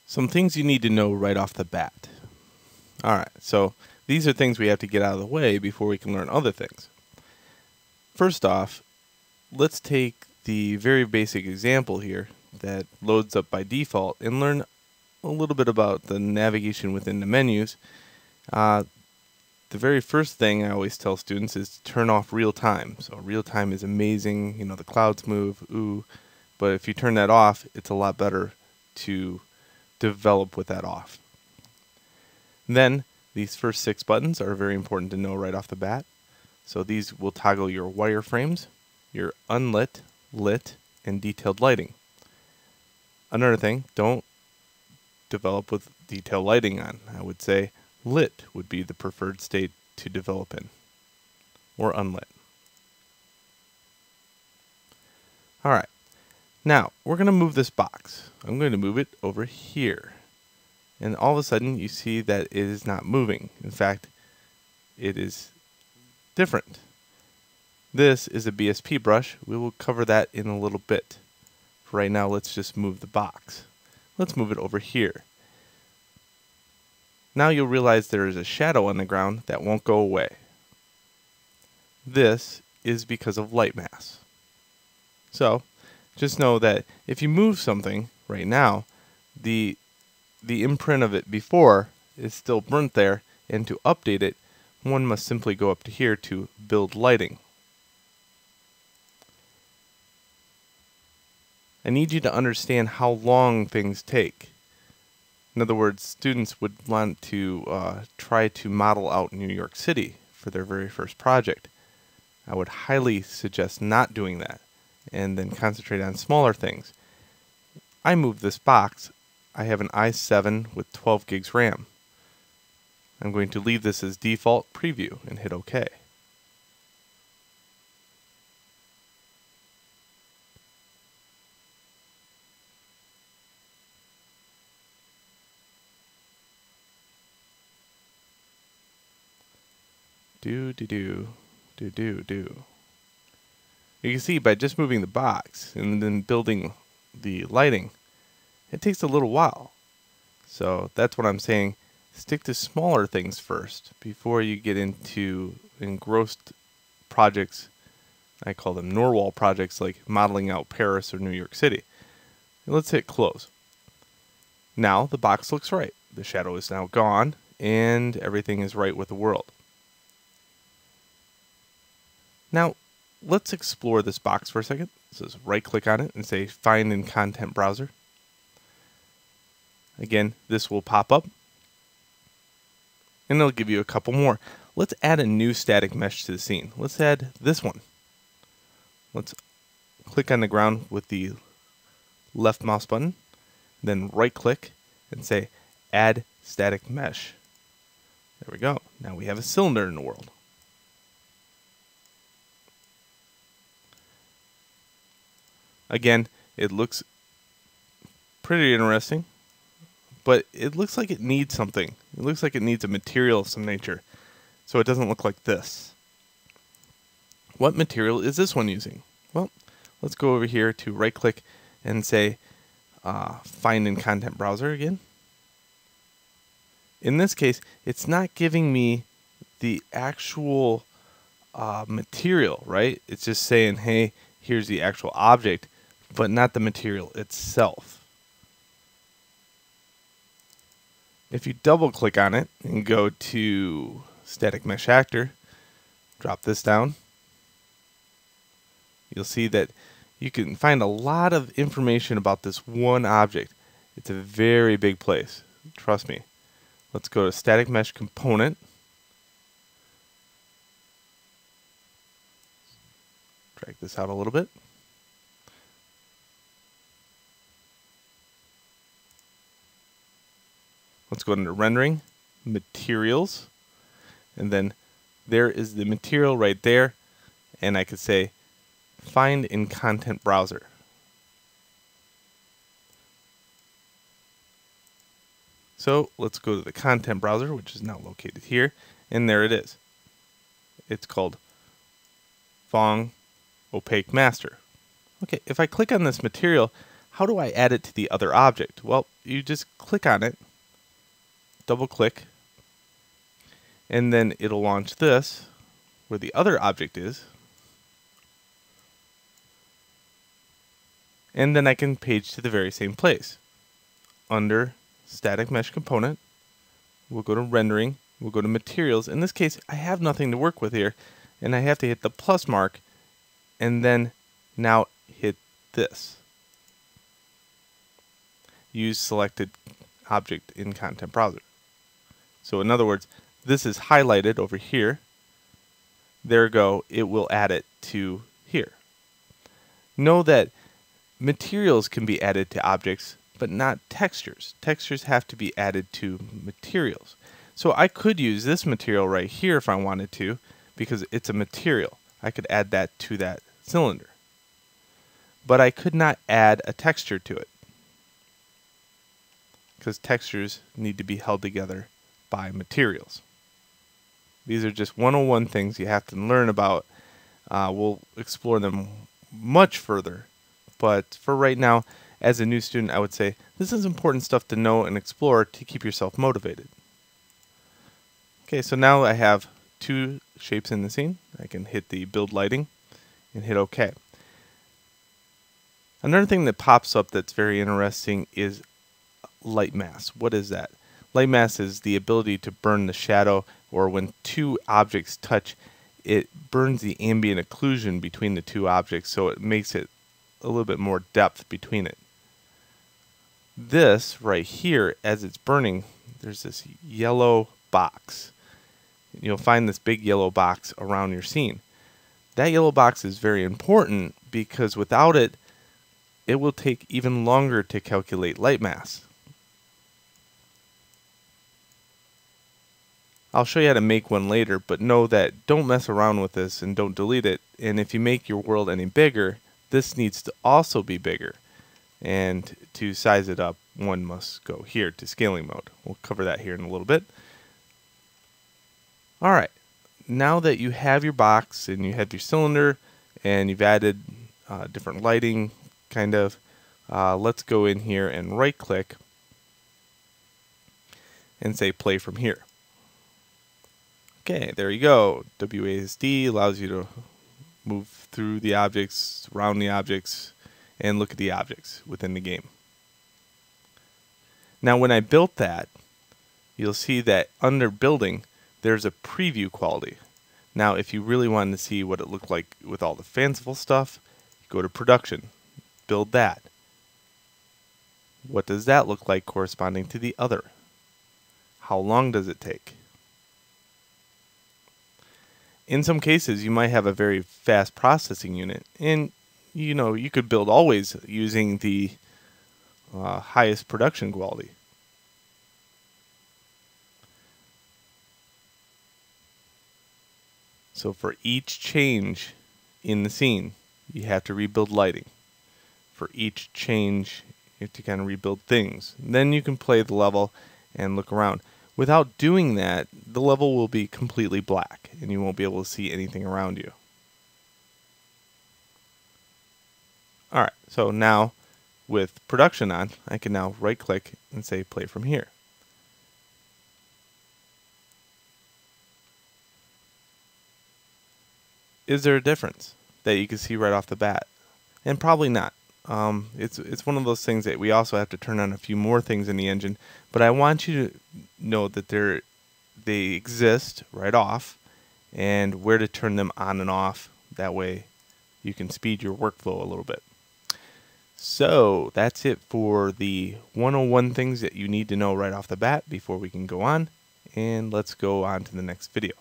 Some things you need to know right off the bat. Alright, so these are things we have to get out of the way before we can learn other things. First off, let's take the very basic example here that loads up by default and learn a little bit about the navigation within the menus. The very first thing I always tell students is to turn off real time. So real time is amazing, the clouds move, ooh, but if you turn that off, it's a lot better to develop with that off. Then these first 6 buttons are very important to know right off the bat. So these will toggle your wireframes, your unlit, lit, and detailed lighting. Another thing, don't develop with detailed lighting on. I would say lit would be the preferred state to develop in, or unlit. Alright, now we're going to move this box. I'm going to move it over here. And all of a sudden you see that it is not moving. In fact, it is different. This is a BSP brush. We will cover that in a little bit. For right now, let's just move the box. Let's move it over here. Now you'll realize there is a shadow on the ground that won't go away. This is because of light mass. So just know that if you move something right now, the imprint of it before is still burnt there, and to update it, one must simply go up to here to build lighting. I need you to understand how long things take. In other words, students would want to try to model out New York City for their very first project. I would highly suggest not doing that and then concentrate on smaller things. I moved this box. I have an i7 with 12 gigs RAM. I'm going to leave this as default preview and hit OK. Do. You can see by just moving the box and then building the lighting, it takes a little while. So that's what I'm saying. Stick to smaller things first before you get into engrossed projects. I call them Norwal projects, like modeling out Paris or New York City. Let's hit close. Now the box looks right. The shadow is now gone and everything is right with the world. Now, let's explore this box for a second. So just right click on it and say Find in Content Browser. Again, this will pop up and it'll give you a couple more. Let's add a new static mesh to the scene. Let's add this one. Let's click on the ground with the left mouse button, then right click and say Add Static Mesh. There we go. Now we have a cylinder in the world. Again, it looks pretty interesting, but it looks like it needs something. It looks like it needs a material of some nature, so it doesn't look like this. What material is this one using? Well, let's go over here to right click and say Find in Content Browser again. In this case, it's not giving me the actual material, right? It's just saying, hey, here's the actual object, but not the material itself. If you double click on it and go to Static Mesh Actor, drop this down, you'll see that you can find a lot of information about this one object. It's a very big place, trust me. Let's go to Static Mesh Component. Drag this out a little bit. Let's go into Rendering, Materials, and then there is the material right there, and I could say Find in Content Browser. So let's go to the Content Browser, which is now located here, and there it is. It's called Phong Opaque Master. Okay, if I click on this material, how do I add it to the other object? Well, you just click on it, double click, and then it'll launch this where the other object is. And then I can page to the very same place. Under Static Mesh Component, we'll go to Rendering, we'll go to Materials. In this case, I have nothing to work with here, and I have to hit the plus mark, and then now hit this. Use Selected Object in Content Browser. So in other words, this is highlighted over here. There we go, it will add it to here. Know that materials can be added to objects, but not textures. Textures have to be added to materials. So I could use this material right here if I wanted to, because it's a material. I could add that to that cylinder. But I could not add a texture to it, because textures need to be held together by materials. These are just 101 things you have to learn about. We'll explore them much further. But for right now, as a new student, I would say this is important stuff to know and explore to keep yourself motivated. Okay, so now I have two shapes in the scene. I can hit the Build Lighting and hit OK. Another thing that pops up that's very interesting is lightmass. What is that? Lightmass is the ability to burn the shadow, or when two objects touch, it burns the ambient occlusion between the two objects, so it makes it a little bit more depth between it. This right here, as it's burning, there's this yellow box. You'll find this big yellow box around your scene. That yellow box is very important because without it, it will take even longer to calculate light mass. I'll show you how to make one later, but know that don't mess around with this and don't delete it. And if you make your world any bigger, this needs to also be bigger. And to size it up, one must go here to scaling mode. We'll cover that here in a little bit. Alright, now that you have your box and you have your cylinder and you've added different lighting, let's go in here and right click and say play from here. Okay, there you go. WASD allows you to move through the objects, around the objects, and look at the objects within the game. Now when I built that, you'll see that under building, there's a preview quality. Now if you really wanted to see what it looked like with all the fanciful stuff, go to production, build that. What does that look like corresponding to the other? How long does it take? In some cases, you might have a very fast processing unit, and you could build always using the highest production quality. So for each change in the scene, you have to rebuild lighting. For each change, you have to kind of rebuild things. Then you can play the level and look around. Without doing that, the level will be completely black and you won't be able to see anything around you. Alright, so now with production on, I can now right click and say play from here. Is there a difference that you can see right off the bat? And probably not. It's one of those things that we also have to turn on a few more things in the engine, but I want you to know that they exist right off and where to turn them on and off. That way you can speed your workflow a little bit. So that's it for the 101 things that you need to know right off the bat before we can go on, and let's go on to the next video.